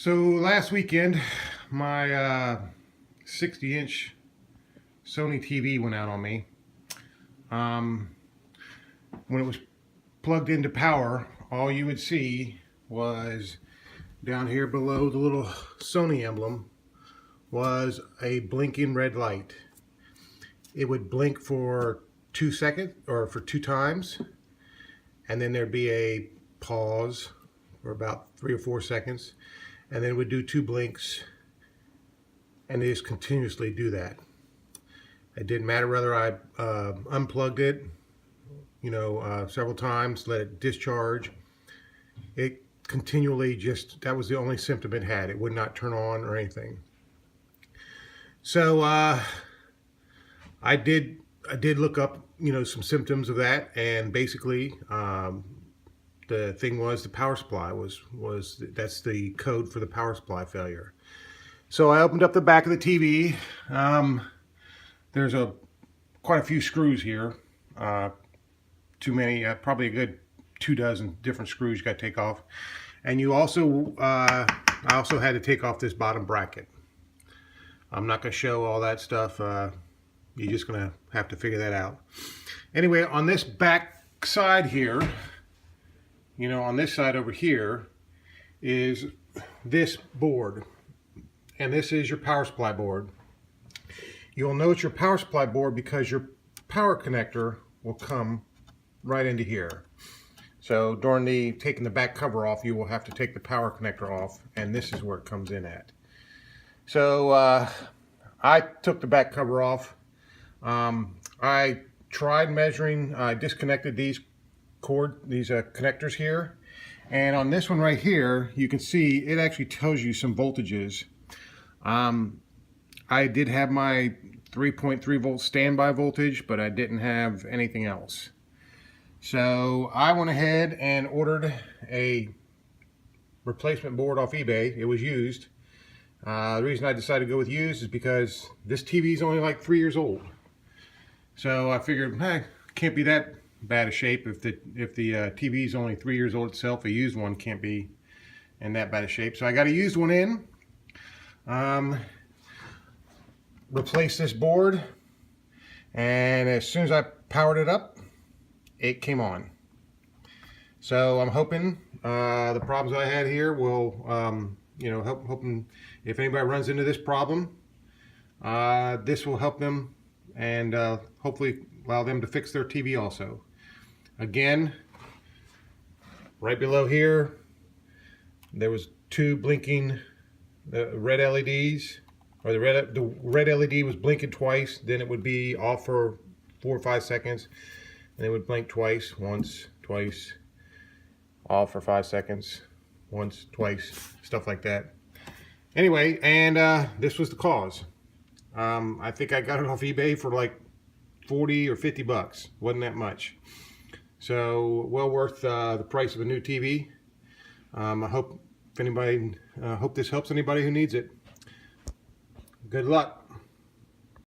So last weekend, my 60-inch Sony TV went out on me. When it was plugged into power, all you would see was down here below the little Sony emblem was a blinking red light. It would blink for 2 seconds or for 2 times, and then there'd be a pause for about 3 or 4 seconds, and then it would do 2 blinks, and they just continuously do that. It didn't matter whether I unplugged it, several times, let it discharge. It continually that was the only symptom it had. It would not turn on or anything. So I did look up, some symptoms of that, and basically the thing was the power supply that's the code for the power supply failure. So I opened up the back of the TV. There's quite a few screws here. Too many, probably a good 2 dozen different screws you got to take off. And you also, I also had to take off this bottom bracket. I'm not going to show all that stuff. You're just going to have to figure that out. Anyway, on this back side here, on this side over here is this board. And this is your power supply board. You'll know it's your power supply board because your power connector will come right into here. So during taking the back cover off, you will have to take the power connector off, and this is where it comes in at. So I took the back cover off. I tried measuring, I disconnected these connectors here, and on this one right here, you can see it actually tells you some voltages. I did have my 3.3 volt standby voltage, but I didn't have anything else. So I went ahead and ordered a replacement board off eBay. It was used. The reason I decided to go with used is because this TV is only like 3 years old. So I figured, can't be that bad a shape if the TV is only 3 years old itself. A used one can't be in that bad a shape. So I got a used one in. Replaced this board, and as soon as I powered it up, it came on. So I'm hoping the problems I had here will, hoping if anybody runs into this problem, this will help them and hopefully allow them to fix their TV also. Again, right below here, there was 2 blinking red LEDs. Or the red LED was blinking twice, then it would be off for 4 or 5 seconds, and it would blink twice, once, twice, off for 5 seconds, once, twice, stuff like that. Anyway, and this was the cause. I think I got it off eBay for like 40 or 50 bucks. Wasn't that much. So well worth the price of a new TV. I hope this helps anybody who needs it. Good luck.